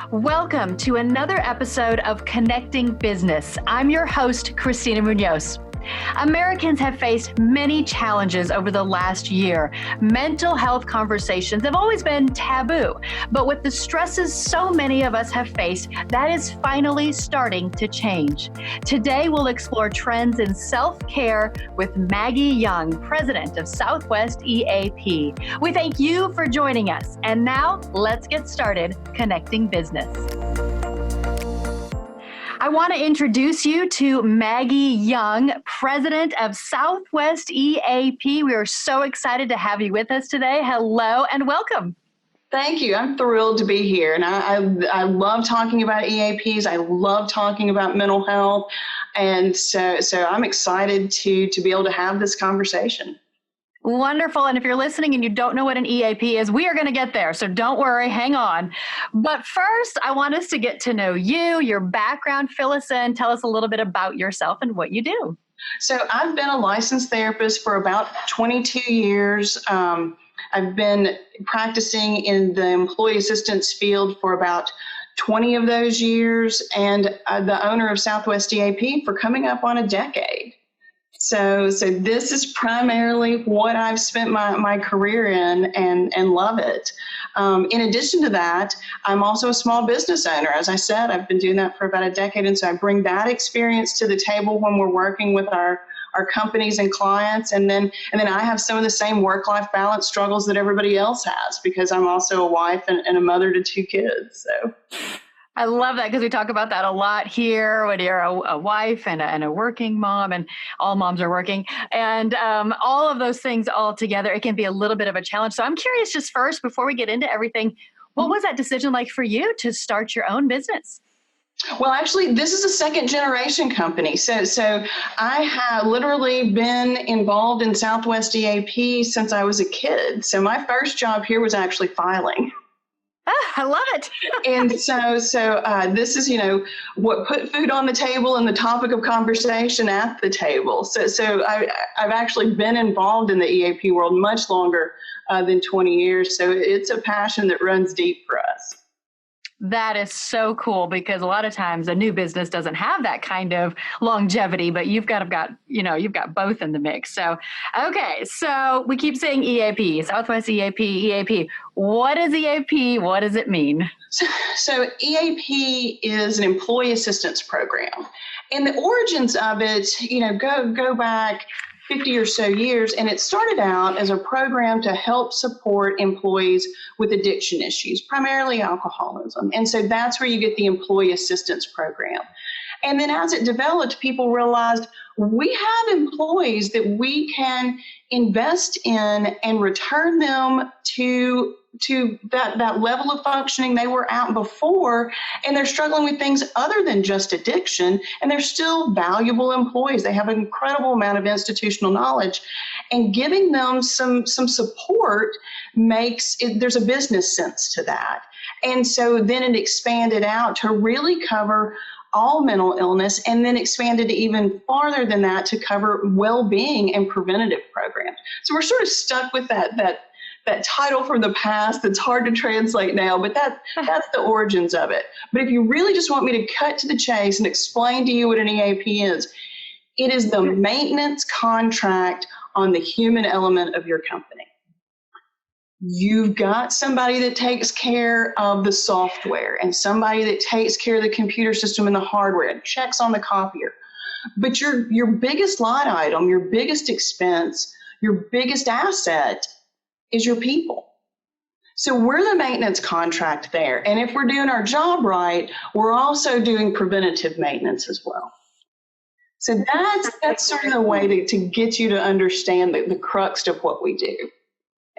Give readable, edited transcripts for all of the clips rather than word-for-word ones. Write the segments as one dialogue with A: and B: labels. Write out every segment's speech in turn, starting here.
A: Welcome to another episode of Connecting Business. I'm your host, Christina Munoz. Americans have faced many challenges over the last year. Mental health conversations have always been taboo, but with the stresses so many of us have faced, that is finally starting to change. Today, we'll explore trends in self-care with Maggie Young, president of Southwest EAP. We thank you for joining us. And now, let's get started connecting business. I want to introduce you to Maggie Young, president of Southwest EAP. We are so excited to have you with us today. Hello and welcome.
B: Thank you. I'm thrilled to be here. And I love talking about EAPs. I love talking about mental health. And so I'm excited to be able to have this conversation.
A: Wonderful. And if you're listening and you don't know what an EAP is, we are going to get there. So don't worry, hang on. But first, I want us to get to know you, your background, fill us in, tell us a little bit about yourself and what you do.
B: So I've been a licensed therapist for about 22 years. I've been practicing in the employee assistance field for about 20 of those years, and the owner of Southwest EAP for coming up on a decade. So this is primarily what I've spent my career in and love it. In addition to that, I'm also a small business owner. As I said, I've been doing that for about a decade. And so I bring that experience to the table when we're working with our companies and clients. And then I have some of the same work-life balance struggles that everybody else has because I'm also a wife and a mother to 2 kids. So.
A: I love that because we talk about that a lot here when you're a wife and a working mom, and all moms are working, and all of those things all together, it can be a little bit of a challenge. So I'm curious, just first, before we get into everything, what was that decision like for you to start your own business?
B: Well, actually, this is a second generation company. So I have literally been involved in Southwest EAP since I was a kid. So my first job here was actually filing.
A: I love it.
B: And so this is, what put food on the table and the topic of conversation at the table. So I've actually been involved in the EAP world much longer than 20 years. So it's a passion that runs deep for us.
A: That is so cool because a lot of times a new business doesn't have that kind of longevity, but you've got both in the mix. So, okay. So we keep saying EAP, Southwest EAP. What is EAP? What does it mean?
B: So EAP is an employee assistance program, and the origins of it, go back 50 or so years, and it started out as a program to help support employees with addiction issues, primarily alcoholism. And so that's where you get the employee assistance program. And then as it developed, people realized we have employees that we can invest in and return them to that level of functioning they were at before, and they're struggling with things other than just addiction, and they're still valuable employees. They have an incredible amount of institutional knowledge, and giving them some support there's a business sense to that. And so then it expanded out to really cover all mental illness, and then expanded even farther than that to cover well-being and preventative programs. So we're sort of stuck with that title from the past that's hard to translate now, but that's the origins of it. But if you really just want me to cut to the chase and explain to you what an EAP is, it is the maintenance contract on the human element of your company. You've got somebody that takes care of the software and somebody that takes care of the computer system and the hardware and checks on the copier. But your biggest line item, your biggest expense, your biggest asset is your people. So we're the maintenance contract there. And if we're doing our job right, we're also doing preventative maintenance as well. So that's sort of the way to get you to understand the crux of what we do.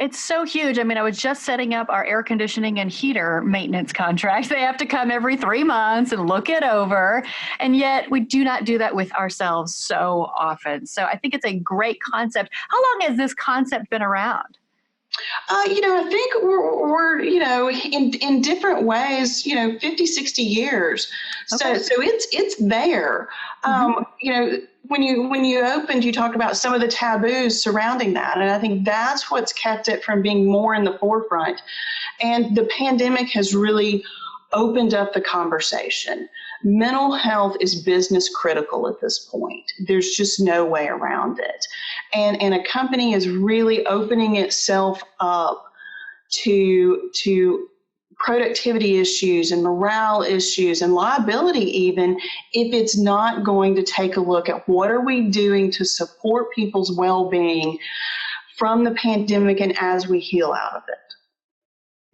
A: It's so huge. I mean, I was just setting up our air conditioning and heater maintenance contracts. They have to come every 3 months and look it over. And yet we do not do that with ourselves so often. So I think it's a great concept. How long has this concept been around?
B: I think we're in different ways, 50, 60 years. Okay. So it's there. Mm-hmm. When you opened, you talked about some of the taboos surrounding that. And I think that's what's kept it from being more in the forefront. And the pandemic has really opened up the conversation. Mental health is business critical at this point. There's just no way around it. And a company is really opening itself up to productivity issues and morale issues and liability even, if it's not going to take a look at what are we doing to support people's well-being from the pandemic and as we heal out of it.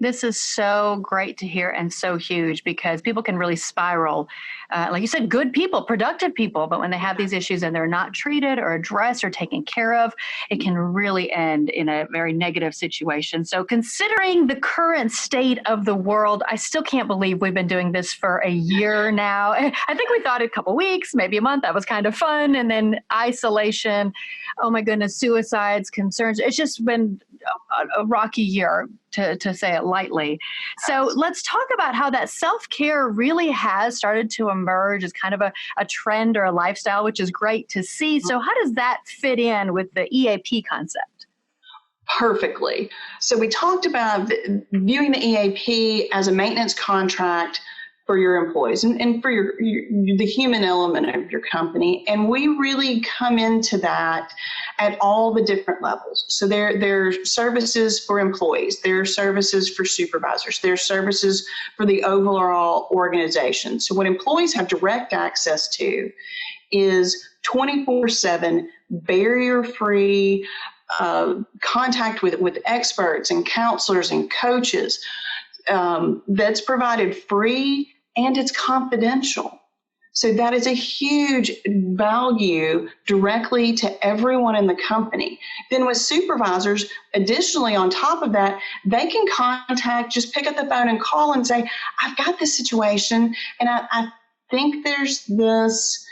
A: This is so great to hear and so huge, because people can really spiral. Like you said, good people, productive people, but when they have these issues and they're not treated or addressed or taken care of, it can really end in a very negative situation. So considering the current state of the world, I still can't believe we've been doing this for a year now. I think we thought a couple weeks, maybe a month, that was kind of fun. And then isolation, oh my goodness, suicides, concerns. It's just been a rocky year, to say it lightly. So let's talk about how that self-care really has started to emerge as kind of a trend or a lifestyle, which is great to see. So how does that fit in with the EAP concept?
B: Perfectly. So we talked about viewing the EAP as a maintenance contract for your employees and for the human element of your company. And we really come into that at all the different levels. So there are services for employees, there are services for supervisors, there are services for the overall organization. So what employees have direct access to is 24/7 barrier-free contact with experts and counselors and coaches that's provided free, and it's confidential. So that is a huge value directly to everyone in the company. Then with supervisors, additionally on top of that, they can just pick up the phone and call and say, I've got this situation and I think there's this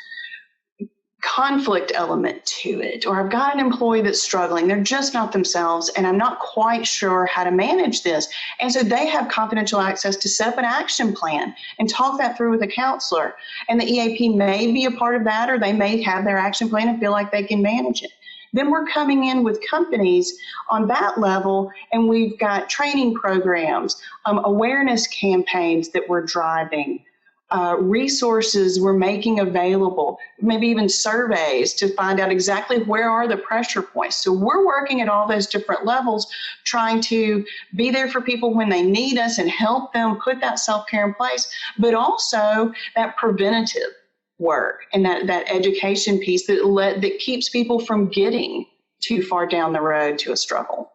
B: conflict element to it, or I've got an employee that's struggling, they're just not themselves, and I'm not quite sure how to manage this. And so they have confidential access to set up an action plan and talk that through with a counselor. And the EAP may be a part of that, or they may have their action plan and feel like they can manage it. Then we're coming in with companies on that level, and we've got training programs, awareness campaigns that we're driving, resources we're making available, maybe even surveys to find out exactly where are the pressure points. So we're working at all those different levels, trying to be there for people when they need us and help them put that self-care in place, but also that preventative work and that education piece that keeps people from getting too far down the road to a struggle.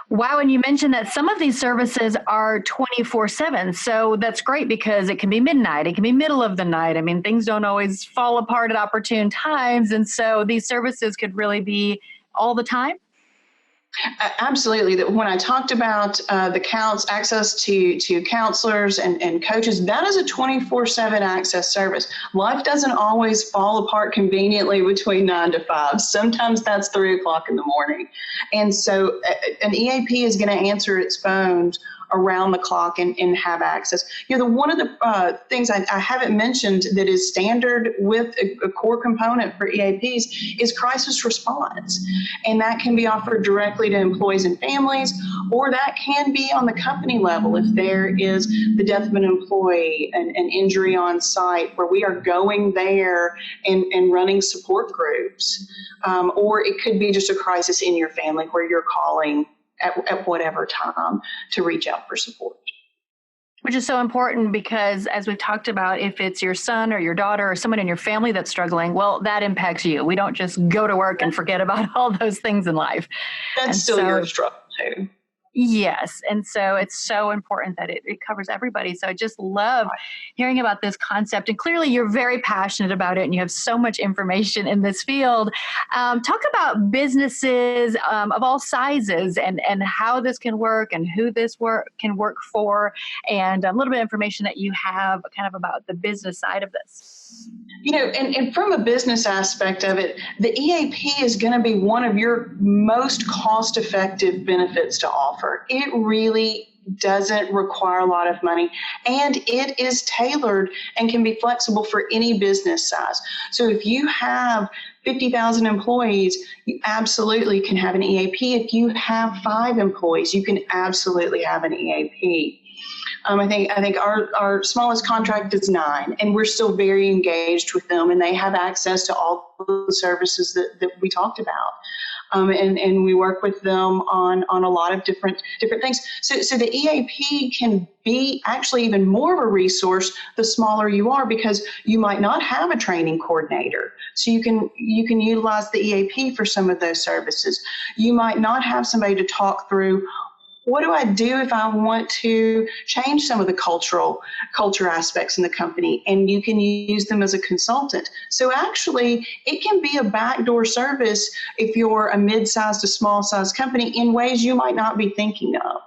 A: Wow, and you mentioned that some of these services are 24/7. So that's great, because it can be midnight, it can be middle of the night. I mean, things don't always fall apart at opportune times. And so these services could really be all the time.
B: Absolutely. When I talked about the access to counselors and coaches, that is a 24/7 access service. Life doesn't always fall apart conveniently between 9 to 5. Sometimes that's 3 o'clock in the morning. And so an EAP is going to answer its phones around the clock and have access. One of the things I haven't mentioned that is standard with a core component for EAPs is crisis response. And that can be offered directly to employees and families, or that can be on the company level if there is the death of an employee, an injury on site, where we are going there and running support groups. Or it could be just a crisis in your family where you're calling at whatever time to reach out for support.
A: Which is so important, because as we've talked about, if it's your son or your daughter or someone in your family that's struggling, well, that impacts you. We don't just go to work and forget about all those things in life.
B: That's still your struggle too.
A: Yes. And so it's so important that it covers everybody. So I just love hearing about this concept. And clearly you're very passionate about it, and you have so much information in this field. Talk about businesses of all sizes and how this can work and who this can work for, and a little bit of information that you have kind of about the business side of this.
B: And from a business aspect of it, the EAP is going to be one of your most cost-effective benefits to offer. It really doesn't require a lot of money, and it is tailored and can be flexible for any business size. So if you have 50,000 employees, you absolutely can have an EAP. If you have 5 employees, you can absolutely have an EAP. I think our smallest contract is 9, and we're still very engaged with them, and they have access to all the services that we talked about. And we work with them on a lot of different things. So the EAP can be actually even more of a resource the smaller you are, because you might not have a training coordinator. So you can utilize the EAP for some of those services. You might not have somebody to talk through, what do I do if I want to change some of the culture aspects in the company? And you can use them as a consultant. So actually, it can be a backdoor service if you're a mid-sized to small-sized company in ways you might not be thinking of.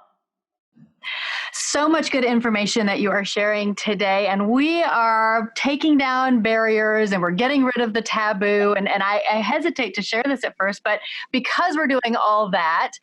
A: So much good information that you are sharing today. And we are taking down barriers and we're getting rid of the taboo. And I hesitate to share this at first, but because we're doing all that,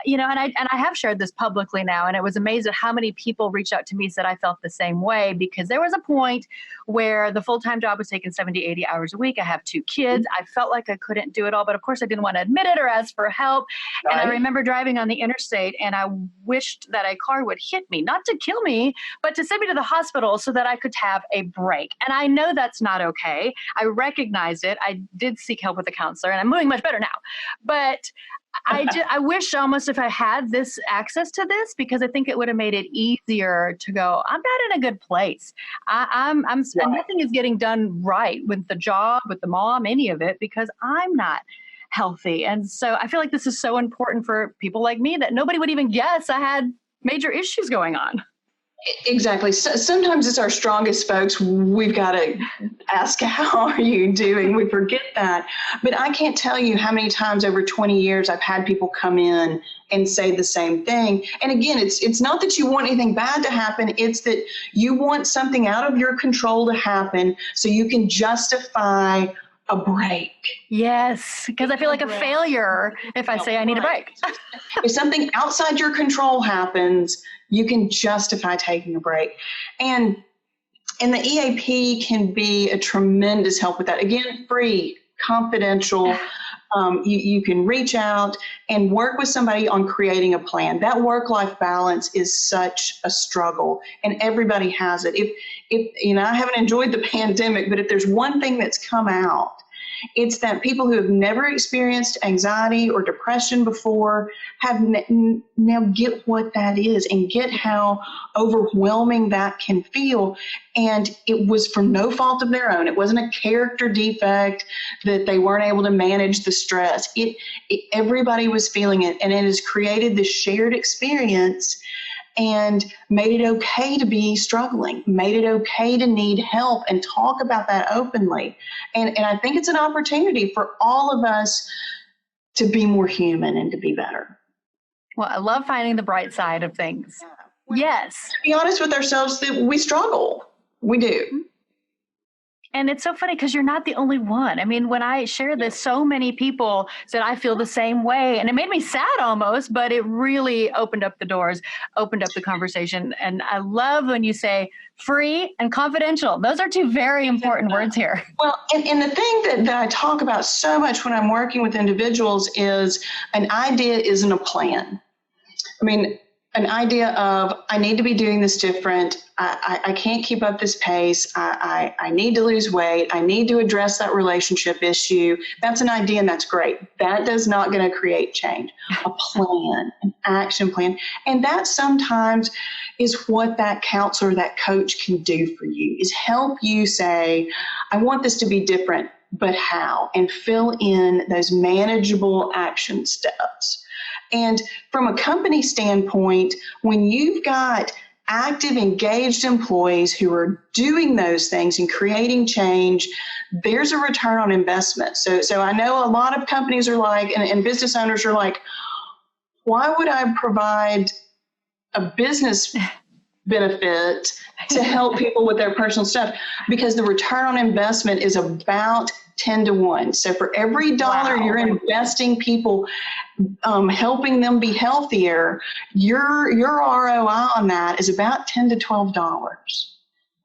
A: you know, and I have shared this publicly now, and it was amazing at how many people reached out to me, said I felt the same way, because there was a point where the full-time job was taking 70, 80 hours a week. I have 2 kids. I felt like I couldn't do it all, but of course I didn't want to admit it or ask for help. Right. And I remember driving on the interstate, and I wished that a car would hit me, not to kill me, but to send me to the hospital so that I could have a break. And I know that's not okay. I recognize it. I did seek help with a counselor, and I'm doing much better now. But I wish almost if I had this access to this, because I think it would have made it easier to go, I'm not in a good place. I'm nothing is getting done right with the job, with the mom, any of it, because I'm not healthy. And so I feel like this is so important for people like me that nobody would even guess I had major issues going on.
B: Exactly. So sometimes it's our strongest folks we've got to ask, how are you doing? We forget that. But I can't tell you how many times over 20 years I've had people come in and say the same thing. And again, it's not that you want anything bad to happen. It's that you want something out of your control to happen so you can justify a break.
A: Yes, because I feel like a failure if I say I need a break.
B: If something outside your control happens, you can justify taking a break. And the EAP can be a tremendous help with that. Again, free, confidential. You can reach out and work with somebody on creating a plan. That work-life balance is such a struggle, and everybody has it. If you know, I haven't enjoyed the pandemic, but if there's one thing that's come out, it's that people who have never experienced anxiety or depression before have now get what that is and get how overwhelming that can feel. And it was from no fault of their own. It wasn't a character defect that they weren't able to manage the stress. Everybody was feeling it, and it has created this shared experience and made it okay to be struggling, made it okay to need help and talk about that openly. And I think it's an opportunity for all of us to be more human and to be better.
A: Well, I love finding the bright side of things. Yes.
B: To be honest with ourselves, that we struggle. We do.
A: And it's so funny because you're not the only one. I mean, when I share this, so many people said, I feel the same way. And it made me sad almost, but it really opened up the doors, opened up the conversation. And I love when you say free and confidential. Those are 2 very important words here. Well,
B: and the thing that I talk about so much when I'm working with individuals is an idea isn't a plan. I mean, an idea of, I need to be doing this different. I can't keep up this pace. I need to lose weight. I need to address that relationship issue. That's an idea, and that's great. That does not going to create change. A plan, an action plan. And that sometimes is what that counselor, that coach can do for you, is help you say, I want this to be different, but how? And fill in those manageable action steps. And from a company standpoint, when you've got active, engaged employees who are doing those things and creating change, there's a return on investment. So I know a lot of companies are like, and business owners are like, why would I provide a business benefit to help people with their personal stuff? Because the return on investment is about 10 to 1. So for every dollar you're investing people, helping them be healthier, your ROI on that is about $10 to $12.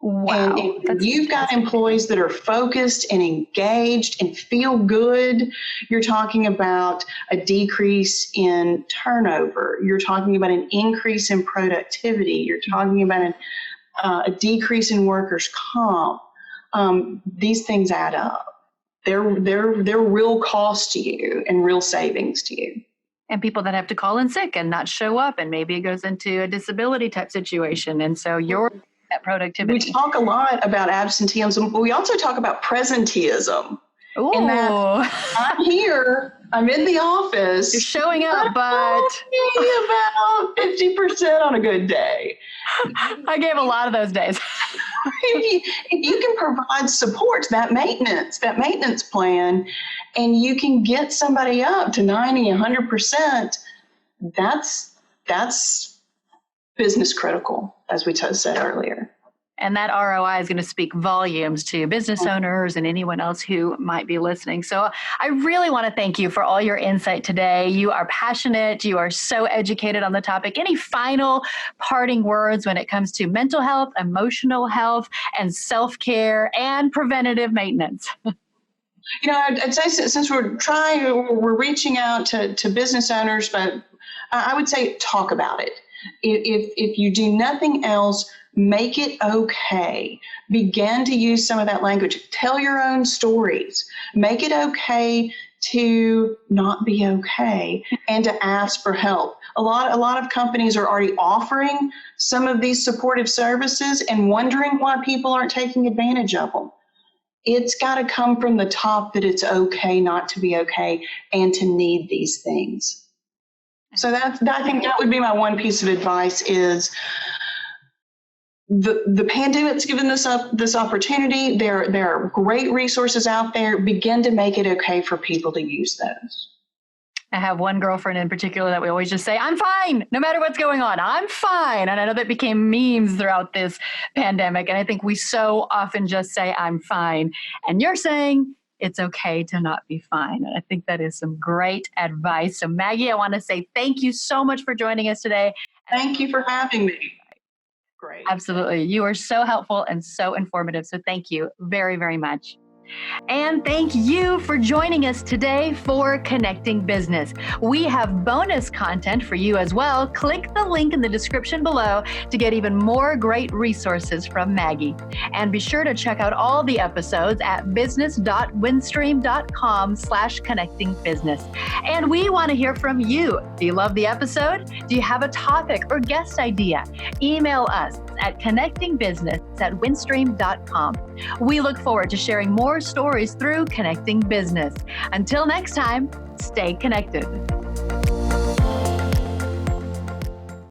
A: Wow.
B: And if you've got employees that are focused and engaged and feel good, you're talking about a decrease in turnover. You're talking about an increase in productivity. You're talking about a decrease in workers' comp. These things add up. They're real cost to you and real savings to you.
A: And people that have to call in sick and not show up, and maybe it goes into a disability type situation. And so you're at productivity.
B: We talk a lot about absenteeism, but we also talk about presenteeism.
A: Ooh.
B: And that I'm here, I'm in the office.
A: You're showing up, but
B: maybe about 50% on a good day.
A: I gave a lot of those days.
B: If you can provide support, that maintenance plan, and you can get somebody up to 90, 100%, that's business critical, as we said earlier.
A: And that ROI is going to speak volumes to business owners and anyone else who might be listening. So I really want to thank you for all your insight today. You are passionate. You are so educated on the topic. Any final parting words when it comes to mental health, emotional health, and self-care and preventative maintenance?
B: I'd say since we're reaching out to business owners, but I would say talk about it. If you do nothing else, make it okay. Begin to use some of that language. Tell your own stories. Make it okay to not be okay and to ask for help. A lot of companies are already offering some of these supportive services and wondering why people aren't taking advantage of them. It's got to come from the top that it's okay not to be okay and to need these things. So I think that would be my one piece of advice is the pandemic's given us this opportunity. There are great resources out there. Begin to make it okay for people to use those.
A: I have one girlfriend in particular that we always just say, I'm fine, no matter what's going on, I'm fine. And I know that became memes throughout this pandemic. And I think we so often just say, I'm fine. And you're saying it's okay to not be fine. And I think that is some great advice. So Maggie, I want to say thank you so much for joining us today.
B: Thank you for having me. Great.
A: Absolutely. You are so helpful and so informative. So thank you very, very much. And thank you for joining us today for Connecting Business. We have bonus content for you as well. Click the link in the description below to get even more great resources from Maggie. And be sure to check out all the episodes at business.windstream.com/connectingbusiness. And we want to hear from you. Do you love the episode? Do you have a topic or guest idea? Email us at connectingbusiness@windstream.com. We look forward to sharing more stories through Connecting Business. Until next time, stay connected.